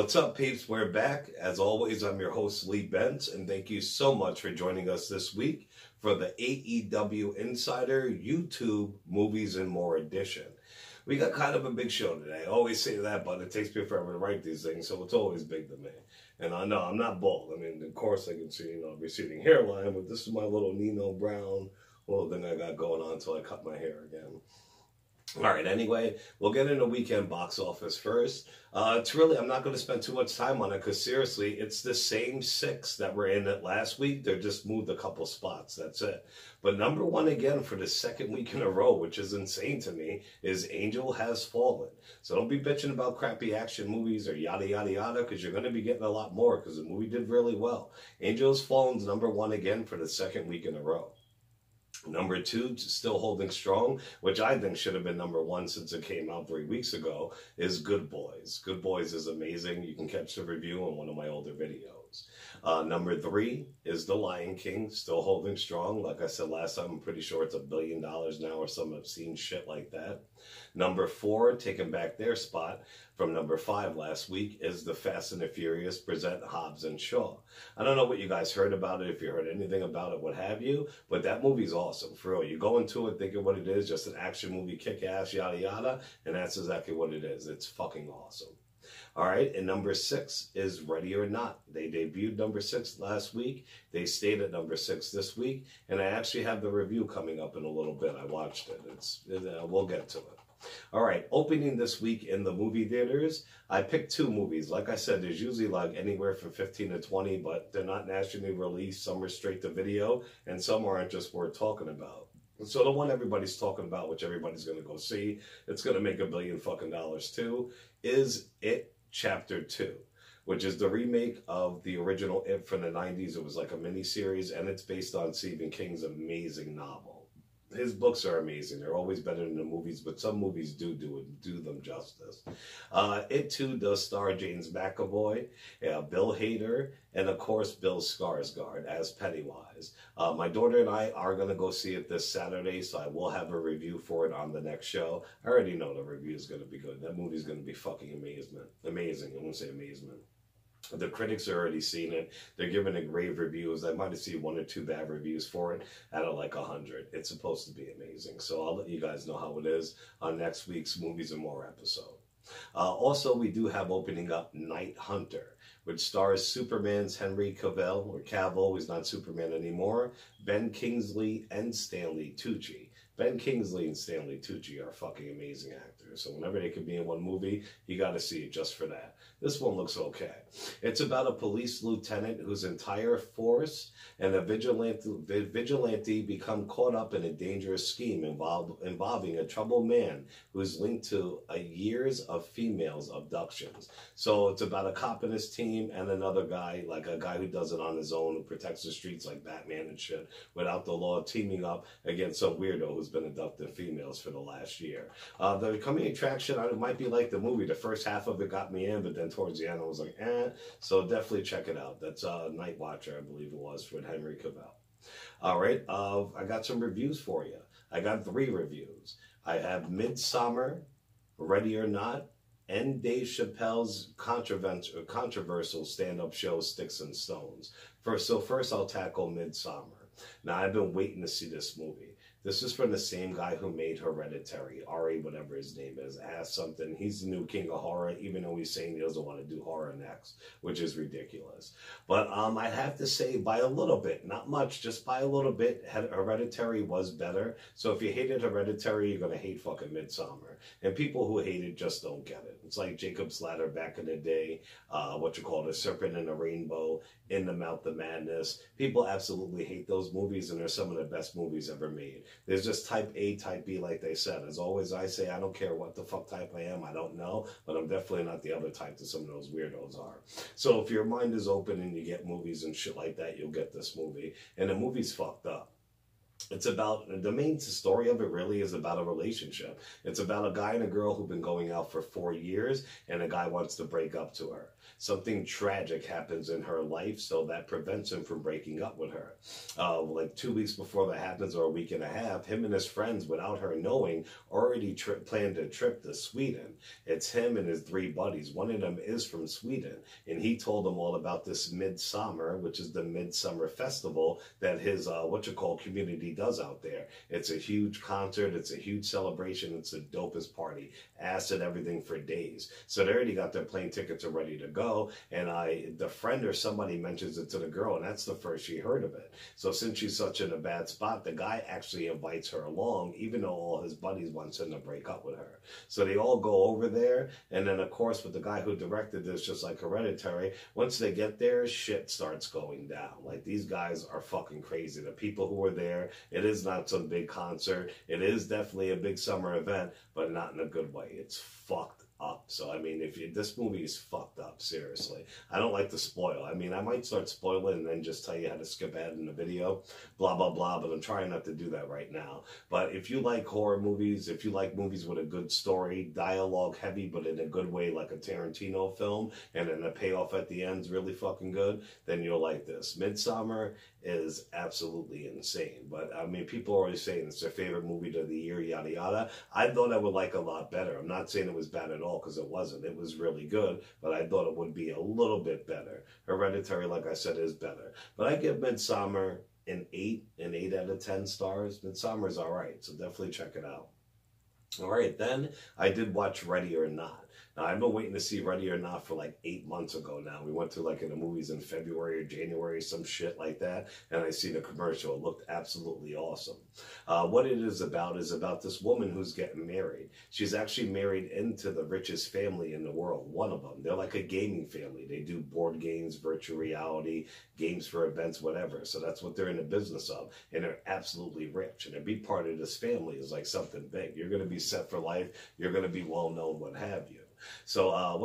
What's up, peeps? We're back. As always, I'm your host, Lee Bentz, and thank you so much for joining us this week for the AEW Insider YouTube Movies and More edition. We got kind of a big show today. I always say that, but it takes me forever to write these things, so it's always big to me. And I know I'm not bald. I mean, of course, I can see, receding hairline, but this is my little Nino Brown little thing I got going on until I cut my hair again. All right, anyway, we'll get into weekend box office first. I'm not going to spend too much time on it because, seriously, it's the same six that were in it last week. They're just moved a couple spots. That's it. But number one again for the second week in a row, which is insane to me, is Angel Has Fallen. So don't be bitching about crappy action movies or yada, yada, yada, because you're going to be getting a lot more because the movie did really well. Angel Has Fallen's number one again for the second week in a row. Number two, still holding strong, which I think should have been number one since it came out 3 weeks ago, is Good Boys. Good Boys is amazing. You can catch the review on one of my older videos. Number three is The Lion King, still holding strong. Like I said last time, I'm pretty sure it's $1 billion now or some obscene shit like that. Number four, taking back their spot from number 5 last week, is The Fast and the Furious present Hobbs and Shaw. I don't know what you guys heard about it, if you heard anything about it, what have you, but that movie's awesome, for real. You go into it thinking what it is, just an action movie, kick-ass, yada yada, and that's exactly what it is. It's fucking awesome. All right, and number 6 is Ready or Not. They debuted number 6 last week. They stayed at number 6 this week, and I actually have the review coming up in a little bit. I watched it. We'll get to it. All right, opening this week in the movie theaters, I picked 2 movies. Like I said, there's usually like anywhere from 15 to 20, but they're not nationally released. Some are straight to video, and some aren't just worth talking about. So the one everybody's talking about, which everybody's going to go see, it's going to make $1 billion fucking dollars too, is It Chapter 2, which is the remake of the original It from the 90s. It was like a mini-series, and it's based on Stephen King's amazing novel. His books are amazing. They're always better than the movies, but some movies do them justice. It too does star James McAvoy, Bill Hader, and of course Bill Skarsgård as Pennywise. My daughter and I are going to go see it this Saturday, so I will have a review for it on the next show. I already know the review is going to be good. That movie's going to be fucking amazing. I won't say amazement. The critics are already seen it. They're giving it rave reviews. I might have seen 1 or 2 bad reviews for it out of like 100. It's supposed to be amazing. So I'll let you guys know how it is on next week's Movies and More episode. Also, we do have opening up Night Hunter, which stars Superman's Henry Cavill, he's not Superman anymore, Ben Kingsley, and Stanley Tucci. Ben Kingsley and Stanley Tucci are fucking amazing actors. So whenever they could be in one movie, you got to see it just for that. This one looks okay. It's about a police lieutenant whose entire force and a vigilante become caught up in a dangerous scheme involving a troubled man who's linked to years of females' abductions. So it's about a cop and his team and another guy, like a guy who does it on his own, who protects the streets like Batman and shit, without the law, teaming up against some weirdo who's been abducting females for the last year. The coming attraction, it might be like the movie. The first half of it got me in, but then towards the end I was like, So definitely check it out. That's Night Watcher, I believe it was, with Henry Cavill. All right, I got some reviews for you. I got 3 reviews. I have Midsommar, Ready or Not, and Dave Chappelle's controversial stand-up show Sticks and Stones. First I'll tackle Midsommar. Now, I've been waiting to see this movie. This is from the same guy who made Hereditary, Ari, whatever his name is, Ass something. He's the new king of horror, even though he's saying he doesn't want to do horror next, which is ridiculous. But I have to say, by a little bit, not much, just by a little bit, Hereditary was better. So if you hated Hereditary, you're going to hate fucking Midsommar. And people who hate it just don't get it. It's like Jacob's Ladder back in the day, A Serpent and a Rainbow, In the Mouth of Madness. People absolutely hate those movies, and they're some of the best movies ever made. There's just type A, type B, like they said. As always, I say, I don't care what the fuck type I am. I don't know, but I'm definitely not the other type that some of those weirdos are. So if your mind is open and you get movies and shit like that, you'll get this movie. And the movie's fucked up. It's about, the main story of it really is about a relationship. It's about a guy and a girl who've been going out for 4 years, and a guy wants to break up to her. Something tragic happens in her life, so that prevents him from breaking up with her. Like 2 weeks before that happens, or a week and a half, him and his friends, without her knowing, already planned a trip to Sweden. It's him and his 3 buddies. One of them is from Sweden, and he told them all about this Midsommar, which is the Midsommar Festival that his community does out there. It's a huge concert, it's a huge celebration, it's the dopest party, acid, everything for days. So they already got their plane tickets are ready to go, and the friend or somebody mentions it to the girl, and that's the first she heard of it. So since she's such in a bad spot, the guy actually invites her along, even though all his buddies want him to break up with her. So they all go over there, and then of course with the guy who directed this, just like Hereditary, once they get there, shit starts going down. Like, these guys are fucking crazy. The people who are there, it is not some big concert. It is definitely a big summer event, but not in a good way. It's fucked up. So, I mean, this movie is fucked up, seriously. I don't like to spoil. I mean, I might start spoiling and then just tell you how to skip ahead in the video, blah, blah, blah, but I'm trying not to do that right now. But if you like horror movies, if you like movies with a good story, dialogue heavy, but in a good way, like a Tarantino film, and then the payoff at the end is really fucking good, then you'll like this. Midsommar is absolutely insane. But, I mean, people are always saying it's their favorite movie of the year, yada, yada. I thought I would like a lot better. I'm not saying it was bad at all, because it wasn't. It was really good, but I thought it would be a little bit better. Hereditary, like I said, is better. But I give Midsommar an 8 out of 10 stars. Midsommar is all right, so definitely check it out. All right, then I did watch Ready or Not. Now, I've been waiting to see Ready or Not for like 8 months ago now. We went to like in the movies in February or January, some shit like that, and I seen a commercial. It looked absolutely awesome. What it is about this woman who's getting married. She's actually married into the richest family in the world, one of them. They're like a gaming family. They do board games, virtual reality, games for events, whatever. So that's what they're in the business of, and they're absolutely rich. And to be part of this family is like something big. You're going to be set for life. You're going to be well known, what have you. So,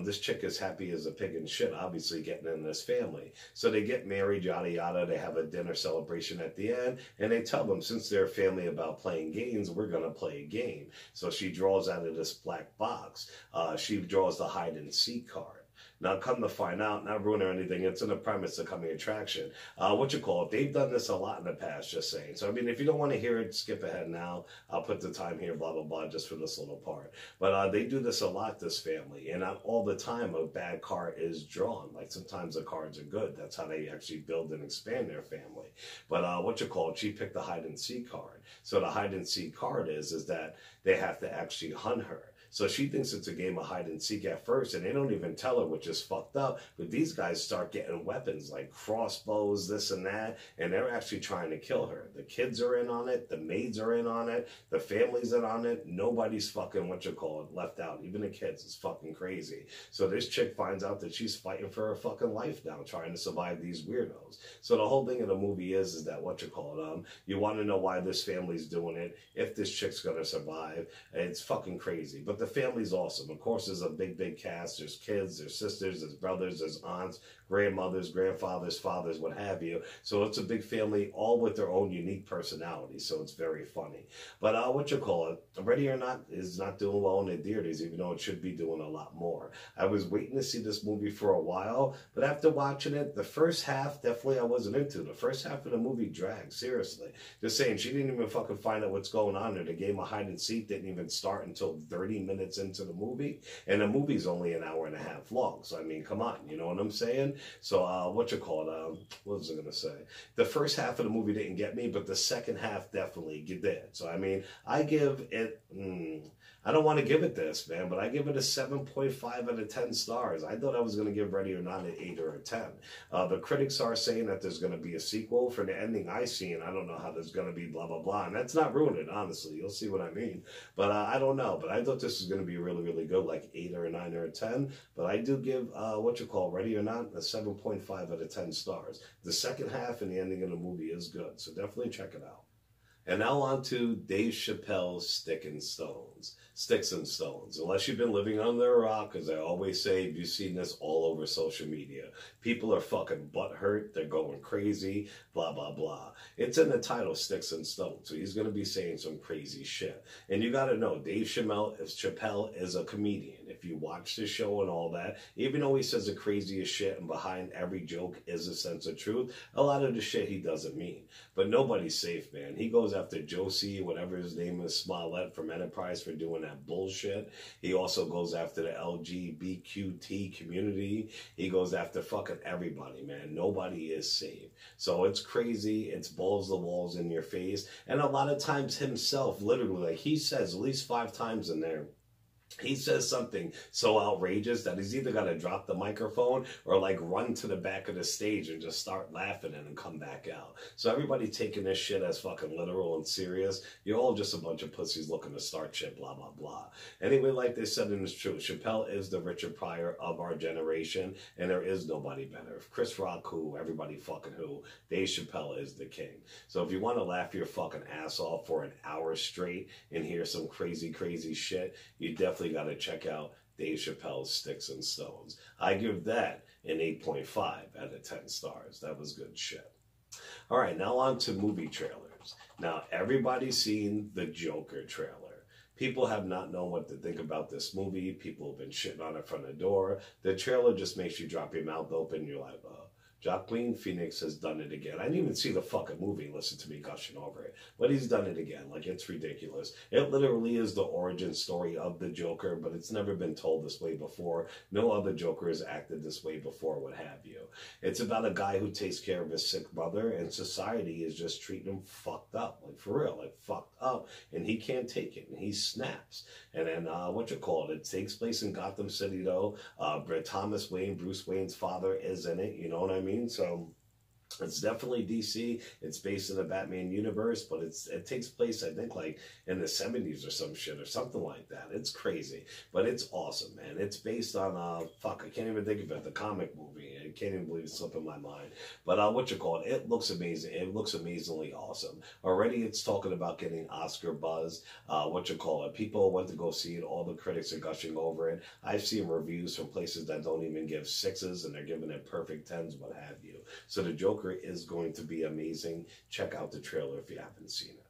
this chick is happy as a pig in shit, obviously getting in this family. So they get married, yada, yada. They have a dinner celebration at the end, and they tell them, since they're a family about playing games, we're going to play a game. So she draws out of this black box. She draws the hide and seek card. Now, come to find out, not ruin or anything, it's in the premise of coming attraction. They've done this a lot in the past, just saying. So, I mean, if you don't want to hear it, skip ahead now. I'll put the time here, blah, blah, blah, just for this little part. But they do this a lot, this family. And all the time, a bad card is drawn. Like, sometimes the cards are good. That's how they actually build and expand their family. But she picked the hide and seek card. So the hide and seek card is that they have to actually hunt her. So she thinks it's a game of hide and seek at first, and they don't even tell her, which is fucked up. But these guys start getting weapons like crossbows, this and that, and they're actually trying to kill her. The kids are in on it, the maids are in on it, the family's in on it. Nobody's fucking left out. Even the kids. It's fucking crazy. So this chick finds out that she's fighting for her fucking life now, trying to survive these weirdos. So the whole thing of the movie is that you want to know why this family's doing it, if this chick's gonna survive. It's fucking crazy. But the family's awesome. Of course, there's a big cast. There's kids, there's sisters, there's brothers, there's aunts, grandmothers, grandfathers, fathers, what have you. So it's a big family, all with their own unique personality. So it's very funny. But Ready or Not is not doing well in the theaters, even though it should be doing a lot more. I was waiting to see this movie for a while, but after watching it, the first half, definitely I wasn't into. The first half of the movie dragged, seriously. Just saying, she didn't even fucking find out what's going on there. The game of hide and seek didn't even start until 30 minutes into the movie, and the movie's only an hour and a half long. So, I mean, come on, you know what I'm saying? So, what was I going to say? The first half of the movie didn't get me, but the second half definitely did. So, I mean, I give it, I don't want to give it this, man, but I give it a 7.5 out of 10 stars. I thought I was going to give Ready or Not an 8 or a 10. The critics are saying that there's going to be a sequel. For the ending I see, and I don't know how there's going to be blah, blah, blah. And that's not ruining it, honestly. You'll see what I mean. But I don't know. But I thought this was going to be really, really good, like 8 or a 9 or a 10. But I do give, Ready or Not, a 7.5 out of 10 stars. The second half and the ending of the movie is good. So definitely check it out. And now on to Dave Chappelle's Sticks and Stones. Unless you've been living under a rock, as I always say, you've seen this all over social media. People are fucking butthurt. They're going crazy, blah, blah, blah. It's in the title, Sticks and Stones. So he's going to be saying some crazy shit. And you got to know, Dave Chappelle is a comedian. If you watch the show and all that, even though he says the craziest shit and behind every joke is a sense of truth, a lot of the shit he doesn't mean. But nobody's safe, man. He goes after Josie, whatever his name is, Smollett from Enterprise, for doing that bullshit. He also goes after the LGBTQT community. He goes after fucking everybody, man. Nobody is safe. So it's crazy. It's balls to walls in your face. And a lot of times himself, literally, like he says at least 5 times in there, he says something so outrageous that he's either got to drop the microphone or like run to the back of the stage and just start laughing and then come back out. So everybody taking this shit as fucking literal and serious. You're all just a bunch of pussies looking to start shit, blah, blah, blah. Anyway, like they said in the truth, Chappelle is the Richard Pryor of our generation, and there is nobody better. If Chris Rock who, everybody fucking who, Dave Chappelle is the king. So if you want to laugh your fucking ass off for an hour straight and hear some crazy, crazy shit, you definitely got to check out Dave Chappelle's Sticks and Stones. I give that an 8.5 out of 10 stars. That was good shit. All right, now on to movie trailers. Now, everybody's seen the Joker trailer. People have not known what to think about this movie. People have been shitting on it from the door. The trailer just makes you drop your mouth open. You're like, Joaquin Phoenix has done it again. I didn't even see the fucking movie, listen to me gushing over it. But he's done it again. Like, it's ridiculous. It literally is the origin story of the Joker, but it's never been told this way before. No other Joker has acted this way before, what have you. It's about a guy who takes care of his sick brother, and society is just treating him fucked up. Like, for real, like, fucked up. And he can't take it, and he snaps. And then, it takes place in Gotham City, though. Thomas Wayne, Bruce Wayne's father, is in it, you know what I mean? So it's definitely DC. It's based in the Batman universe, but it takes place, I think, like in the 70s or some shit or something like that. It's crazy, but it's awesome, man. It's based on, I can't even think of it, the comic movie. I can't even believe it's slipping my mind. But it looks amazing. It looks amazingly awesome. Already it's talking about getting Oscar buzz. People went to go see it. All the critics are gushing over it. I've seen reviews from places that don't even give 6s, and they're giving it perfect 10s, what have you. So the Joker is going to be amazing. Check out the trailer if you haven't seen it.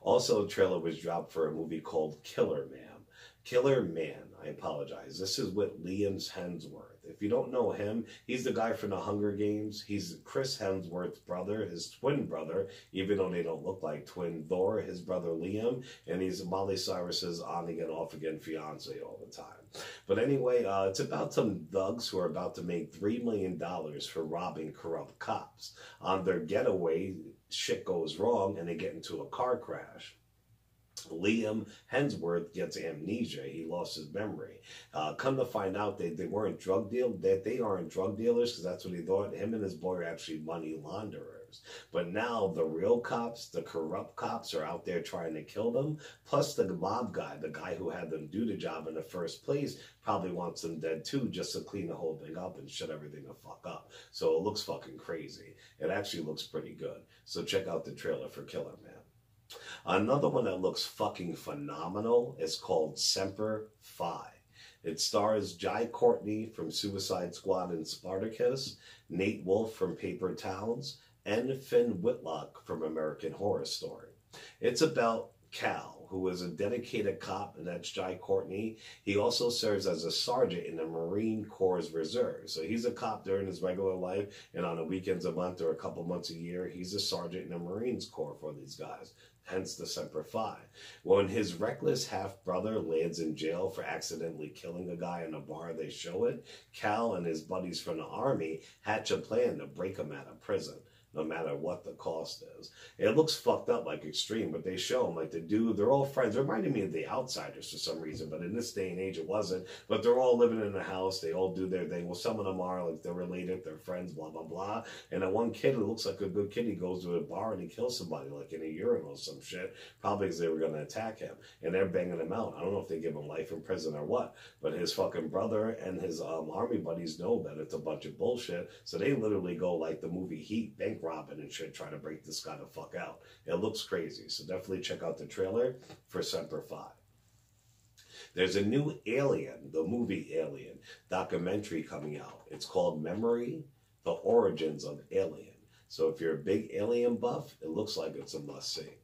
Also, a trailer was dropped for a movie called Killer Man. I apologize. This is with Liam Hemsworth. If you don't know him, he's the guy from the Hunger Games. He's Chris Hemsworth's brother, his twin brother, even though they don't look like twin. Thor, his brother Liam, and he's Miley Cyrus's on again, off again fiance all the time. But anyway, it's about some thugs who are about to make $3 million for robbing corrupt cops. On their getaway, shit goes wrong and they get into a car crash. Liam Hemsworth gets amnesia. He lost his memory. Come to find out they weren't drug dealers, that they aren't drug dealers, because that's what he thought. Him and his boy are actually money launderers. But now the real cops, the corrupt cops, are out there trying to kill them. Plus the mob guy, the guy who had them do the job in the first place, probably wants them dead too, just to clean the whole thing up and shut everything the fuck up. So it looks fucking crazy. It actually looks pretty good. So check out the trailer for Killer Man. Another one that looks fucking phenomenal is called Semper Fi. It stars Jai Courtney from Suicide Squad and Spartacus, Nate Wolff from Paper Towns, and Finn Whitlock from American Horror Story. It's about Cal, who is a dedicated cop, and that's Jai Courtney. He also serves as a sergeant in the Marine Corps Reserve. So he's a cop during his regular life, and on the weekends a month or a couple months a year, he's a sergeant in the Marines Corps for these guys. Hence the Semper Fi. When his reckless half-brother lands in jail for accidentally killing a guy in a bar, they show it. Cal and his buddies from the army hatch a plan to break him out of prison, no matter what the cost is. It looks fucked up, like extreme, but they show them, like the dude, they're all friends. It reminded me of The Outsiders for some reason, but in this day and age it wasn't. But they're all living in a house, they all do their thing. Well, some of them are, like, they're related, they're friends, blah, blah, blah. And that one kid who looks like a good kid, he goes to a bar and he kills somebody, like in a urinal or some shit, probably because they were going to attack him. And they're banging him out. I don't know if they give him life in prison or what, but his fucking brother and his army buddies know that it's a bunch of bullshit, so they literally go, like the movie Heat, bank Robin and shit, trying to break this guy the fuck out. It looks crazy. So definitely check out the trailer for Semper Fi. There's a new Alien, the movie Alien, documentary coming out. It's called Memory, The Origins of Alien. So if you're a big Alien buff, it looks like it's a must-see.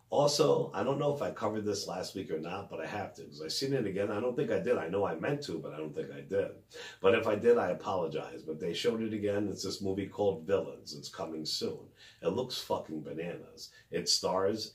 Also, I don't know if I covered this last week or not, but I have to, because I've seen it again. I don't think I did. I know I meant to, but I don't think I did. But if I did, I apologize. But they showed it again. It's this movie called Villains. It's coming soon. It looks fucking bananas. It stars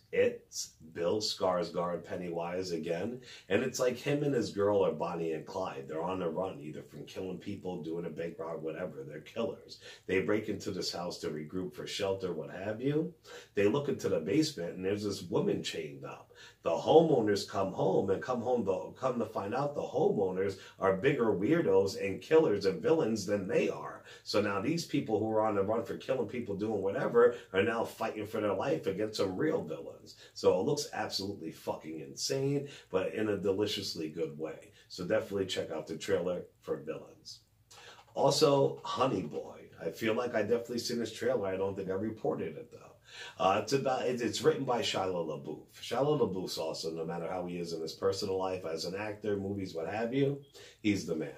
Bill Skarsgård, Pennywise again. And it's like him and his girl are Bonnie and Clyde. They're on the run, either from killing people, doing a bank robbery, whatever. They're killers. They break into this house to regroup for shelter, what have you. They look into the basement, and there's this woman chained up. The homeowners come to find out the homeowners are bigger weirdos and killers and villains than they are. So now these people who are on the run for killing people, doing whatever, are now fighting for their life against some real villains. So it looks absolutely fucking insane, but in a deliciously good way. So definitely check out the trailer for Villains. Also, Honey Boy. I feel like I definitely seen this trailer. I don't think I reported it though. It's written by Shia LaBeouf. Shia LaBeouf's awesome, no matter how he is in his personal life, as an actor, movies, what have you. He's the man.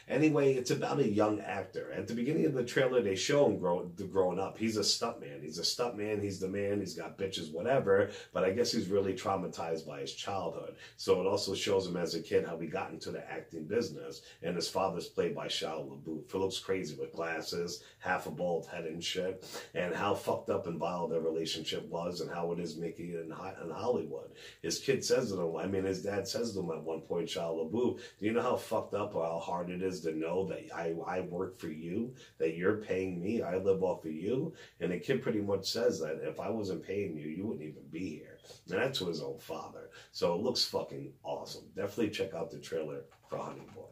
Anyway, it's about a young actor. At the beginning of the trailer, they show him growing up. He's a stuntman. He's the man. He's got bitches, whatever. But I guess he's really traumatized by his childhood. So it also shows him as a kid how he got into the acting business. And his father's played by Shia LaBeouf. It looks crazy with glasses, half a bald head and shit. And how fucked up and vile their relationship was and how it is making it in Hollywood. His kid says to him, his dad says to him at one point, Shia LaBeouf, do you know how fucked up or how hard it is to know that I work for you, that you're paying me, I live off of you? And the kid pretty much says that if I wasn't paying you, you wouldn't even be here. And that's to his own father. So it looks fucking awesome. Definitely check out the trailer for Honey Boy.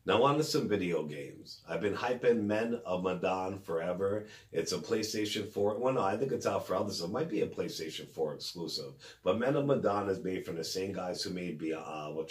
Now on to some video games. I've been hyping Men of Medan forever. It's a PlayStation 4. Well, no, I think it's out for others. It might be a PlayStation 4 exclusive. But Men of Medan is made from the same guys who made oh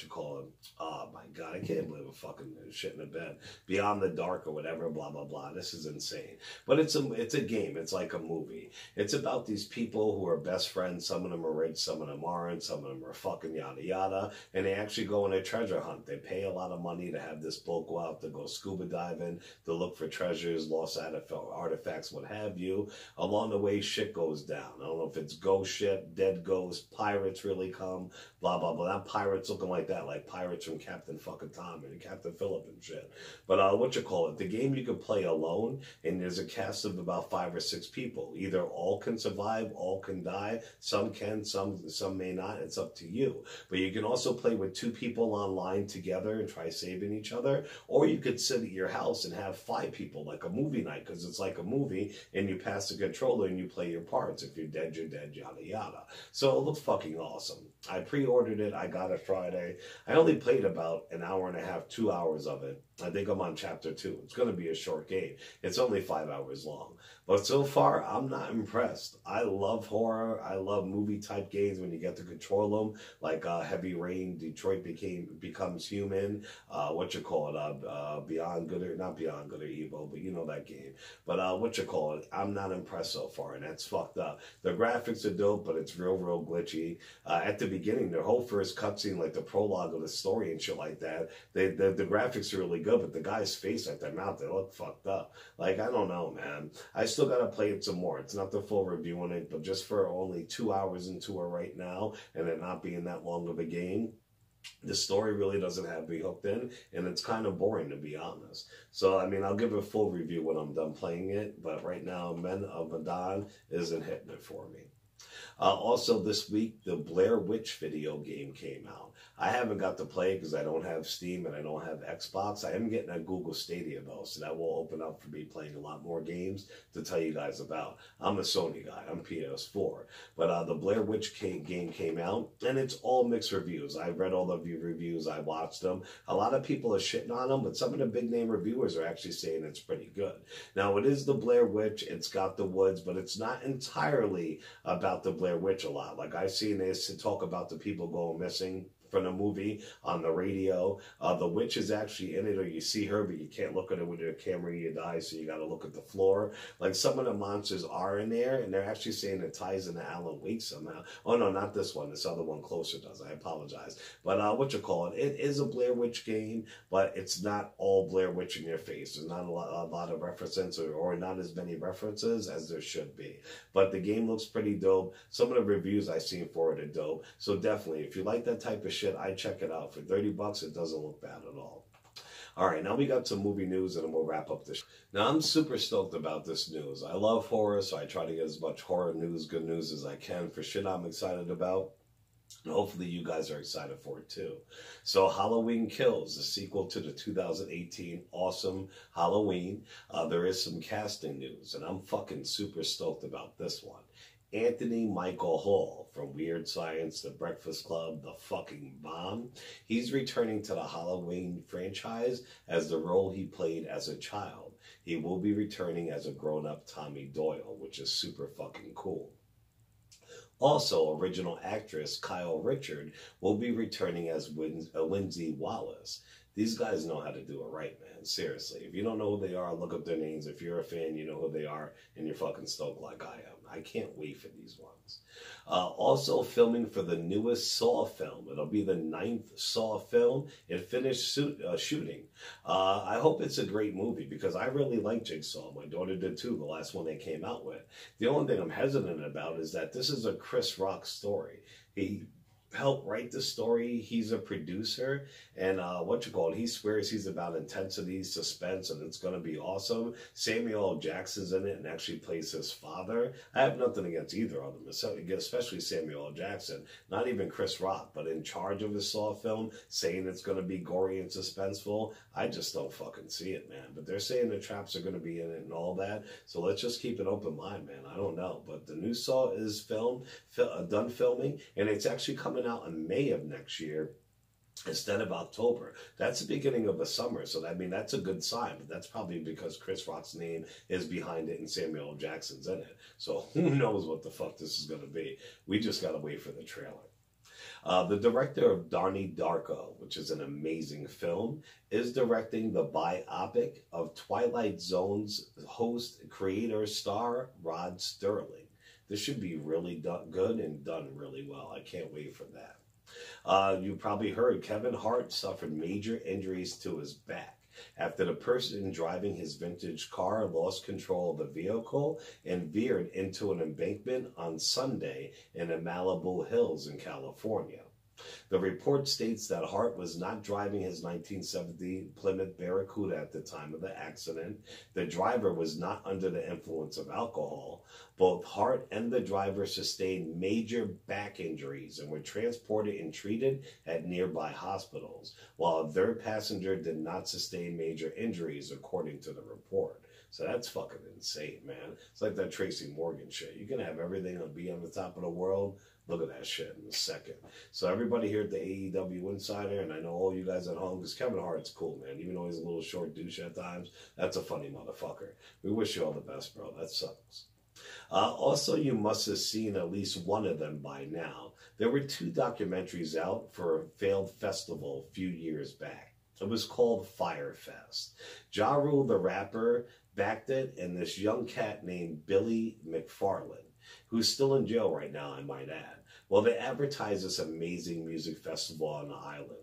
my God, I can't believe I'm fucking shit in the bed. Beyond the Dark or whatever, blah, blah, blah. This is insane. But it's a game. It's like a movie. It's about these people who are best friends. Some of them are rich, some of them aren't. Some of them are fucking yada, yada. And they actually go on a treasure hunt. They pay a lot of money to have this boat go out to go scuba diving, to look for treasures, lost artifacts, what have you. Along the way, shit goes down. I don't know if it's ghost ship, dead ghosts, pirates really come, blah, blah, blah. That pirates looking like that, like pirates from Captain fucking Tom and Captain Phillip and shit. But the game you can play alone, and there's a cast of about 5 or 6 people. Either all can survive, all can die, some can, some may not. It's up to you. But you can also play with 2 people online together and try saving each other. Or you could sit at your house and have 5 people, like a movie night, because it's like a movie, and you pass the controller and you play your parts. If you're dead, yada, yada. So it looks fucking awesome. I pre-ordered it. I got it Friday. I only played about an hour and a half, 2 hours of it. I think I'm on chapter 2. It's going to be a short game. It's only 5 hours long. But so far, I'm not impressed. I love horror. I love movie-type games when you get to control them, like Heavy Rain, Detroit Becomes Human, Beyond Good or, not Beyond Good or Evil, but you know that game. But I'm not impressed so far, and that's fucked up. The graphics are dope, but it's real glitchy. At the beginning, their whole first cutscene, like the prologue of the story and shit like that, the graphics are really good, but the guy's face, like their mouth, they look fucked up. Like, I don't know, man. I still gotta play it some more. It's not the full review on it, but just for only 2 hours into it right now, and it not being that long of a game, the story really doesn't have me hooked in, and it's kind of boring, to be honest. So, I'll give a full review when I'm done playing it, but right now, Men of Medan isn't hitting it for me. Also this week, the Blair Witch video game came out. I haven't got to play it because I don't have Steam and I don't have Xbox. I am getting a Google Stadia though, so that will open up for me playing a lot more games to tell you guys about. I'm a Sony guy. I'm PS4. But the Blair Witch game came out, and it's all mixed reviews. I read all the reviews. I watched them. A lot of people are shitting on them, but some of the big name reviewers are actually saying it's pretty good. Now, it is the Blair Witch. It's got the woods, but it's not entirely about the Blair Witch a lot. Like I've seen this to talk about the people going missing from the movie on the radio. The witch is actually in it, or you see her, but you can't look at her with your camera, you die, so you got to look at the floor. Like, some of the monsters are in there, and they're actually saying it ties into Alan Wake somehow. Oh, no, not this one. This other one closer does. I apologize. But it is a Blair Witch game, but it's not all Blair Witch in your face. There's not a lot of references, or not as many references as there should be. But the game looks pretty dope. Some of the reviews I've seen for it are dope. So definitely, if you like that type of shit, I'd check it out. For $30, it doesn't look bad at all. All right, now we got some movie news, and then we'll wrap up this. Now, I'm super stoked about this news. I love horror, so I try to get as much horror news, good news as I can for shit I'm excited about. And hopefully you guys are excited for it too. So Halloween Kills, the sequel to the 2018 awesome Halloween. There is some casting news, and I'm fucking super stoked about this one. Anthony Michael Hall from Weird Science, The Breakfast Club, The Fucking Bomb. He's returning to the Halloween franchise as the role he played as a child. He will be returning as a grown-up Tommy Doyle, which is super fucking cool. Also, original actress Kyle Richard will be returning as Lindsay Wallace. These guys know how to do it right, man. Seriously. If you don't know who they are, look up their names. If you're a fan, you know who they are, and you're fucking stoked like I am. I can't wait for these ones. Also filming for the newest Saw film. It'll be the 9th Saw film. It finished shooting. I hope it's a great movie, because I really like Jigsaw. My daughter did too, the last one they came out with. The only thing I'm hesitant about is that this is a Chris Rock story. He helped write the story. He's a producer, and he swears he's about intensity, suspense, and it's going to be awesome. Samuel L. Jackson's in it and actually plays his father. I have nothing against either of them, especially Samuel L. Jackson. Not even Chris Rock, but in charge of the Saw film, saying it's going to be gory and suspenseful. I just don't fucking see it, man. But they're saying the traps are going to be in it and all that, so let's just keep an open mind, man. I don't know, but the new Saw is done filming, and it's actually coming out in May of next year instead of October. That's the beginning of the summer, so that's a good sign, but that's probably because Chris Rock's name is behind it and Samuel L. Jackson's in it. So who knows what the fuck this is going to be. We just got to wait for the trailer. The director of Donnie Darko, which is an amazing film, is directing the biopic of Twilight Zone's host, creator, star, Rod Sterling. This should be really good and done really well. I can't wait for that. You probably heard Kevin Hart suffered major injuries to his back after the person driving his vintage car lost control of the vehicle and veered into an embankment on Sunday in the Malibu Hills in California. The report states that Hart was not driving his 1970 Plymouth Barracuda at the time of the accident. The driver was not under the influence of alcohol. Both Hart and the driver sustained major back injuries and were transported and treated at nearby hospitals, while a third passenger did not sustain major injuries, according to the report. So that's fucking insane, man. It's like that Tracy Morgan shit. You can have everything and be on the top of the world. Look at that shit in a second. So everybody here at the AEW Insider, and I know all you guys at home, because Kevin Hart's cool, man. Even though he's a little short douche at times, that's a funny motherfucker. We wish you all the best, bro. That sucks. Also, you must have seen at least one of them by now. There were 2 documentaries out for a failed festival a few years back. It was called Fyre Fest. Ja Rule, the rapper, backed it, and this young cat named Billy McFarland, who's still in jail right now, I might add. Well, they advertised this amazing music festival on the island.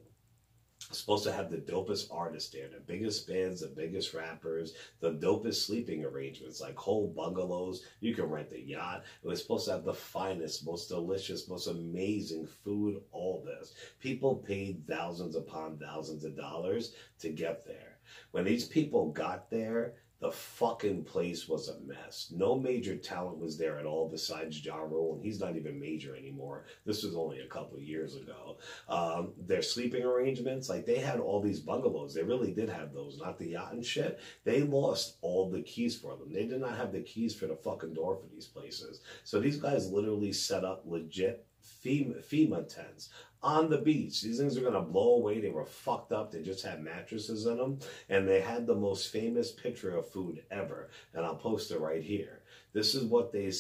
It's supposed to have the dopest artists there, the biggest bands, the biggest rappers, the dopest sleeping arrangements, like whole bungalows. You can rent a yacht. It was supposed to have the finest, most delicious, most amazing food, all this. People paid thousands upon thousands of dollars to get there. When these people got there, the fucking place was a mess. No major talent was there at all besides Ja Rule, and he's not even major anymore. This was only a couple of years ago. Their sleeping arrangements, like they had all these bungalows. They really did have those, not the yacht and shit. They lost all the keys for them. They did not have the keys for the fucking door for these places. So these guys literally set up legit FEMA tents on the beach. These things are going to blow away. They were fucked up. They just had mattresses in them. And they had the most famous picture of food ever. And I'll post it right here. This is what they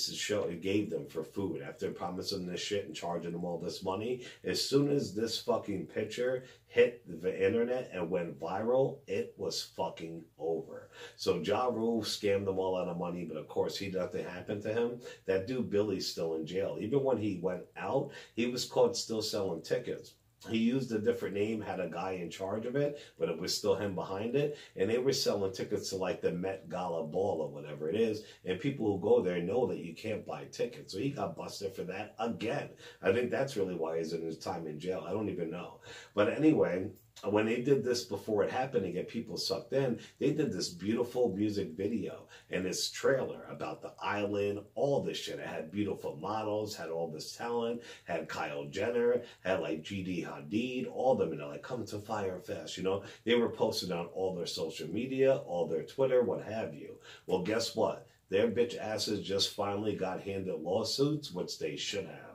gave them for food after promising this shit and charging them all this money. As soon as this fucking picture hit the internet and went viral, it was fucking over. So Ja Rule scammed them all out of money, but of course nothing happened to him. That dude Billy's still in jail. Even when he went out, he was caught still selling tickets. He used a different name, had a guy in charge of it, but it was still him behind it. And they were selling tickets to like the Met Gala ball or whatever it is. And people who go there know that you can't buy tickets. So he got busted for that again. I think that's really why he's in his time in jail. I don't even know. But anyway, when they did this before it happened to get people sucked in, they did this beautiful music video and this trailer about the island, all this shit. It had beautiful models, had all this talent, had Kyle Jenner, had like GD Hadid, all of them, and they're like, come to Fyre Fest, you know? They were posted on all their social media, all their Twitter, what have you. Well, guess what? Their bitch asses just finally got handed lawsuits, which they should have.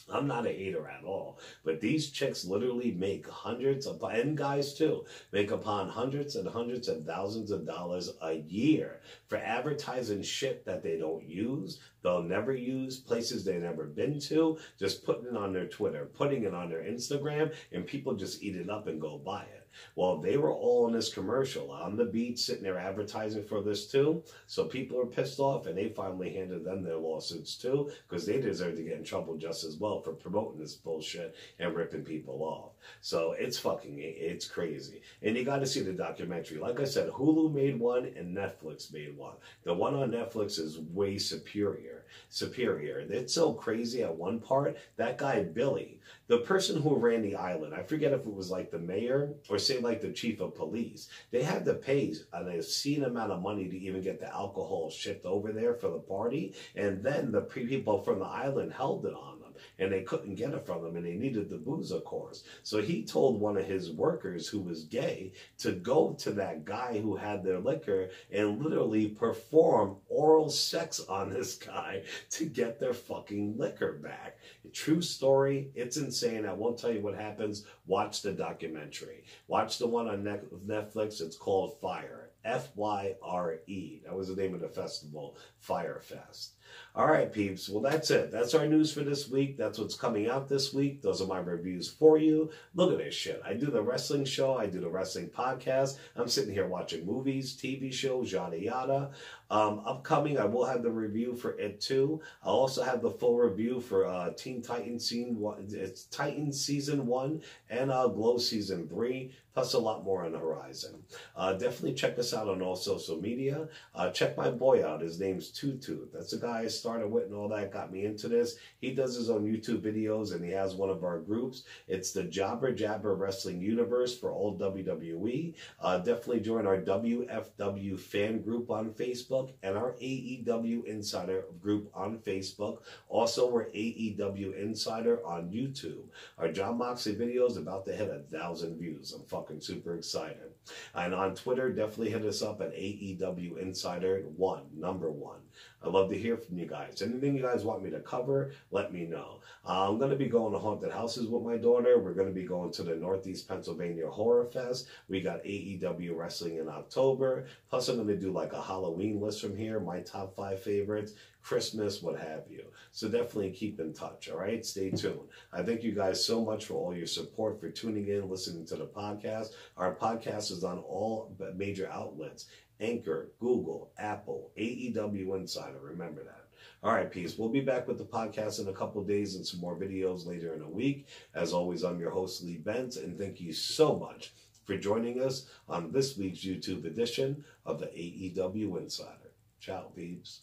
I'm not a hater at all, but these chicks literally make hundreds of, and guys too, make upon hundreds and hundreds of thousands of dollars a year for advertising shit that they don't use, they'll never use, places they've never been to, just putting it on their Twitter, putting it on their Instagram, and people just eat it up and go buy it. Well, they were all in this commercial on the beach sitting there advertising for this too. So people are pissed off and they finally handed them their lawsuits too because they deserve to get in trouble just as well for promoting this bullshit and ripping people off. So it's crazy. And you got to see the documentary. Like I said, Hulu made one and Netflix made one. The one on Netflix is way superior. It's so crazy at one part. That guy, Billy, the person who ran the island, I forget if it was like the mayor or say like the chief of police, they had to pay an obscene amount of money to even get the alcohol shipped over there for the party. And then the people from the island held it on them and they couldn't get it from them and they needed the booze, of course. So he told one of his workers who was gay to go to that guy who had their liquor and literally perform oral sex on this guy to get their fucking liquor back. True story. It's insane. I won't tell you what happens. Watch the documentary. Watch the one on Netflix. It's called Fyre. Fyre. That was the name of the festival, Fyre Fest. All right, peeps. Well, that's it. That's our news for this week. That's what's coming out this week. Those are my reviews for you. Look at this shit. I do the wrestling show. I do the wrestling podcast. I'm sitting here watching movies, TV shows, yada, yada. Upcoming, I will have the review for it too. I'll also have the full review for Teen Titans Titans Season 1 and Glow Season 3, plus a lot more on the horizon. Definitely check us out on all social media. Check my boy out. His name's Tutu. That's the guy I started with and all that got me into this. He does his own YouTube videos and he has one of our groups. It's the Jabber Jabber Wrestling Universe for all WWE. Definitely join our WFW fan group on Facebook and our AEW Insider group on Facebook. Also, we're AEW Insider on YouTube. Our John Moxley video is about to hit 1,000 views. I'm fucking super excited. And on Twitter, definitely hit us up at AEW Insider 1, number 1. I'd love to hear from you guys. Anything you guys want me to cover, let me know. I'm going to be going to haunted houses with my daughter. We're going to be going to the Northeast Pennsylvania Horror Fest. We got AEW Wrestling in October. Plus, I'm going to do like a Halloween list from here, my top 5 favorites, Christmas, what have you. So definitely keep in touch, all right? Stay tuned. I thank you guys so much for all your support, for tuning in, listening to the podcast. Our podcast is on all major outlets. Anchor, Google, Apple, AEW Insider. Remember that. All right, peace. We'll be back with the podcast in a couple of days and some more videos later in the week. As always, I'm your host, Lee Bent, and thank you so much for joining us on this week's YouTube edition of the AEW Insider. Ciao, peeps.